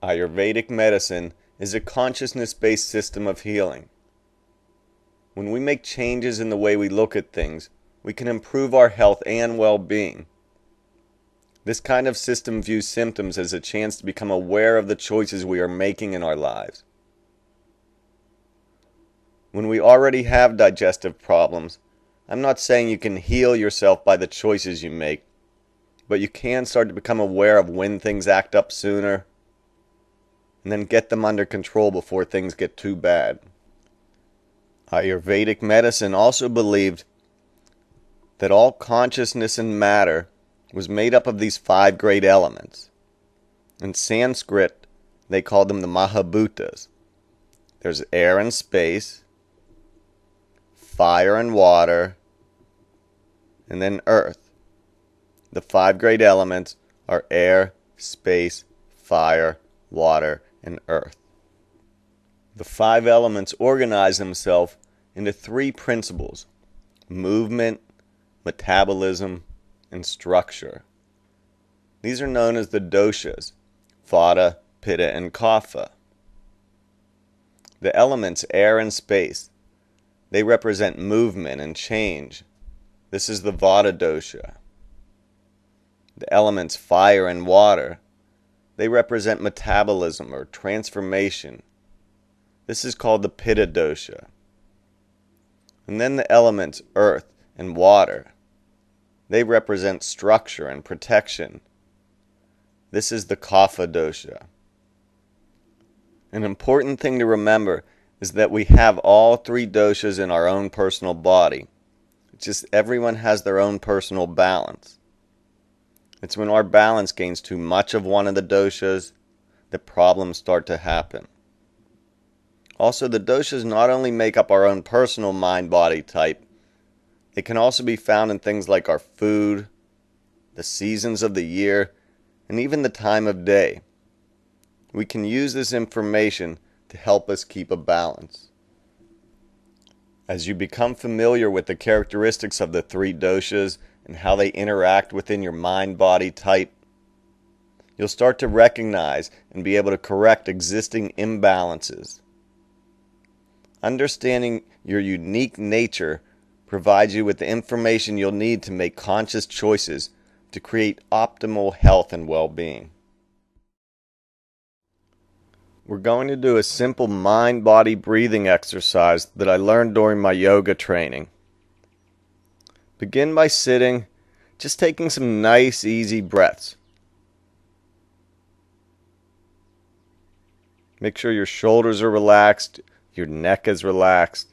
Ayurvedic medicine is a consciousness-based system of healing. When we make changes in the way we look at things, we can improve our health and well-being. This kind of system views symptoms as a chance to become aware of the choices we are making in our lives. When we already have digestive problems, I'm not saying you can heal yourself by the choices you make, but you can start to become aware of when things act up sooner, and then get them under control before things get too bad. Ayurvedic medicine also believed that all consciousness and matter was made up of these 5 great elements. In Sanskrit, they called them the Mahabhutas. There's air and space, fire and water, and then earth. The 5 great elements are air, space, fire, water, and earth. The 5 elements organize themselves into 3 principles: movement, metabolism, and structure. These are known as the doshas: vata, pitta, and kapha. The elements air and space, they represent movement and change. This is the vata dosha. The elements fire and water, they represent metabolism or transformation. This is called the pitta dosha. And then the elements earth and water, they represent structure and protection. This is the kapha dosha. An important thing to remember is that we have all 3 doshas in our own personal body. It's just everyone has their own personal balance. It's when our balance gains too much of one of the doshas that problems start to happen. Also, the doshas not only make up our own personal mind-body type, they can also be found in things like our food, the seasons of the year, and even the time of day. We can use this information to help us keep a balance. As you become familiar with the characteristics of the 3 doshas and how they interact within your mind-body type, you'll start to recognize and be able to correct existing imbalances. Understanding your unique nature provides you with the information you'll need to make conscious choices to create optimal health and well-being. We're going to do a simple mind-body breathing exercise that I learned during my yoga training. Begin by sitting, just taking some nice, easy breaths. Make sure your shoulders are relaxed, your neck is relaxed.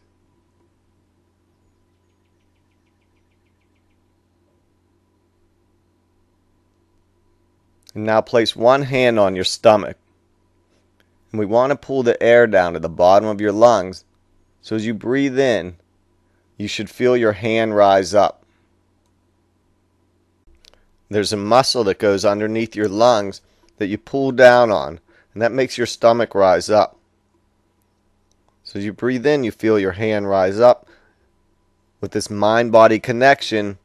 And now place one hand on your stomach. And we want to pull the air down to the bottom of your lungs, so as you breathe in, you should feel your hand rise up. There's a muscle that goes underneath your lungs that you pull down on, and that makes your stomach rise up. So as you breathe in, you feel your hand rise up. With this mind-body connection,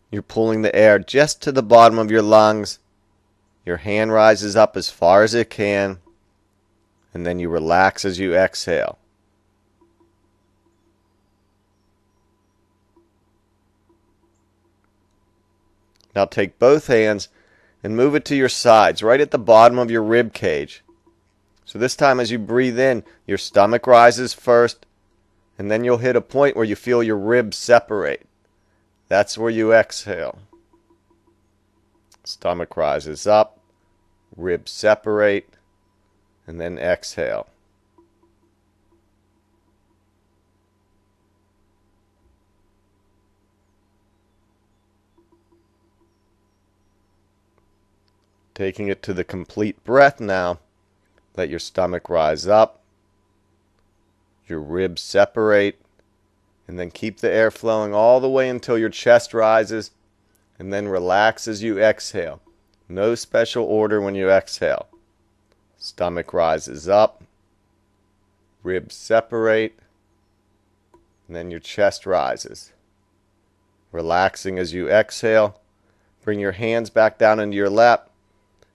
you're pulling the air just to the bottom of your lungs. Your hand rises up as far as it can, and then you relax as you exhale. Now take both hands and move it to your sides, right at the bottom of your rib cage. So this time as you breathe in, your stomach rises first, and then you'll hit a point where you feel your ribs separate. That's where you exhale. Stomach rises up, ribs separate, and then exhale. Taking it to the complete breath now, let your stomach rise up, your ribs separate, and then keep the air flowing all the way until your chest rises, and then relax as you exhale. No special order when you exhale. Stomach rises up, ribs separate, and then your chest rises. Relaxing as you exhale, bring your hands back down into your lap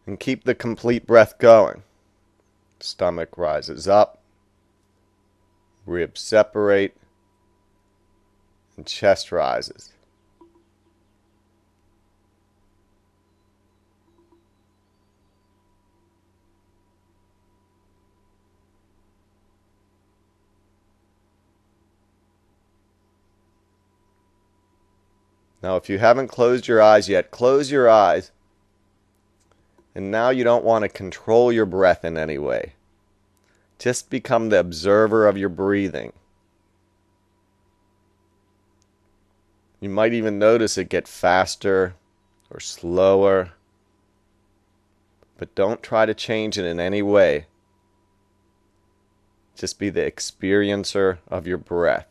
and keep the complete breath going. Stomach rises up, ribs separate, and chest rises. Now, if you haven't closed your eyes yet, close your eyes. And now you don't want to control your breath in any way. Just become the observer of your breathing. You might even notice it get faster or slower. But don't try to change it in any way. Just be the experiencer of your breath.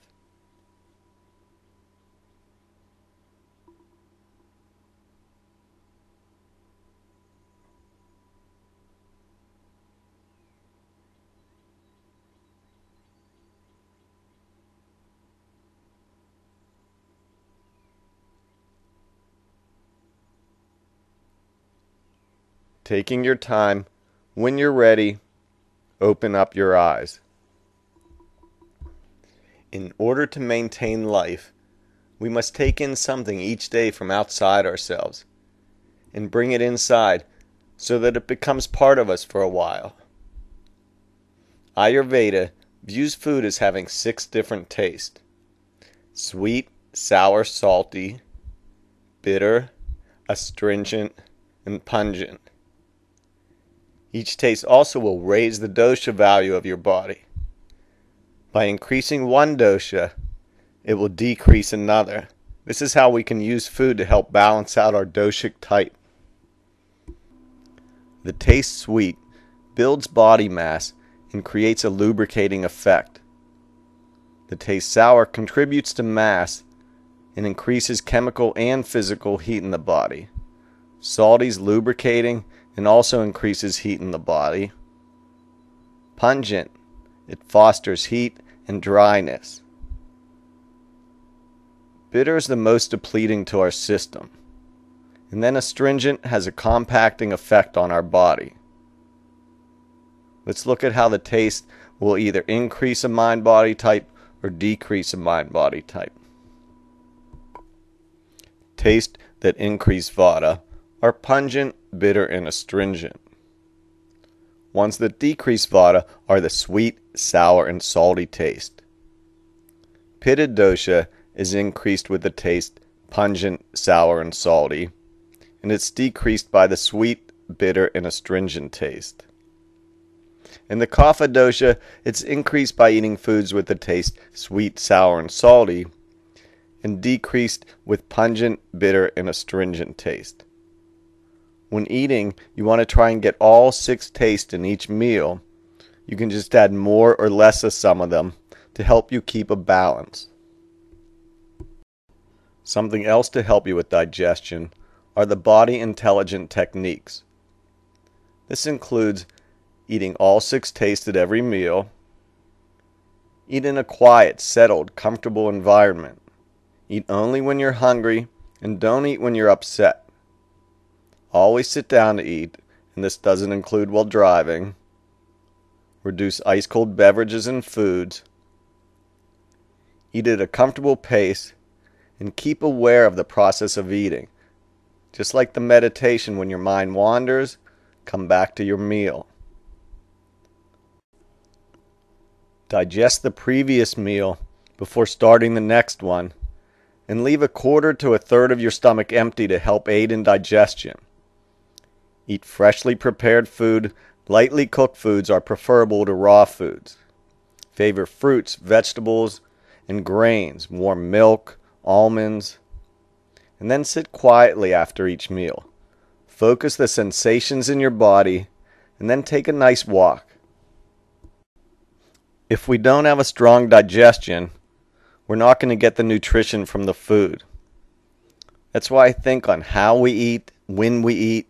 Taking your time, when you're ready, open up your eyes. In order to maintain life, we must take in something each day from outside ourselves and bring it inside so that it becomes part of us for a while. Ayurveda views food as having 6 different tastes: sweet, sour, salty, bitter, astringent, and pungent. Each taste also will raise the dosha value of your body. By increasing one dosha, it will decrease another. This is how we can use food to help balance out our doshic type. The taste sweet builds body mass and creates a lubricating effect. The taste sour contributes to mass and increases chemical and physical heat in the body. Salty's lubricating and also increases heat in the body. Pungent, it fosters heat and dryness. Bitter is the most depleting to our system. And then astringent has a compacting effect on our body. Let's look at how the taste will either increase a mind-body type or decrease a mind-body type. Taste that increase vata are pungent, bitter, and astringent. Ones that decrease vata are the sweet, sour, and salty taste. Pitta dosha is increased with the taste pungent, sour, and salty, and it's decreased by the sweet, bitter, and astringent taste. In the Kapha dosha, it's increased by eating foods with the taste sweet, sour, and salty, and decreased with pungent, bitter, and astringent taste. When eating, you want to try and get all 6 tastes in each meal. You can just add more or less of some of them to help you keep a balance. Something else to help you with digestion are the body intelligent techniques. This includes eating all 6 tastes at every meal. Eat in a quiet, settled, comfortable environment. Eat only when you're hungry and don't eat when you're upset. Always sit down to eat, and this doesn't include while driving. Reduce ice-cold beverages and foods. Eat at a comfortable pace, and keep aware of the process of eating. Just like the meditation, when your mind wanders, come back to your meal. Digest the previous meal before starting the next one, and leave a quarter to a third of your stomach empty to help aid in digestion. Eat freshly prepared food. Lightly cooked foods are preferable to raw foods. Favor fruits, vegetables, and grains. Warm milk, almonds. And then sit quietly after each meal. Focus the sensations in your body, and then take a nice walk. If we don't have a strong digestion, we're not going to get the nutrition from the food. That's why I think on how we eat, when we eat,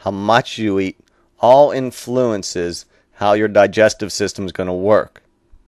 how much you eat, all influences how your digestive system is going to work.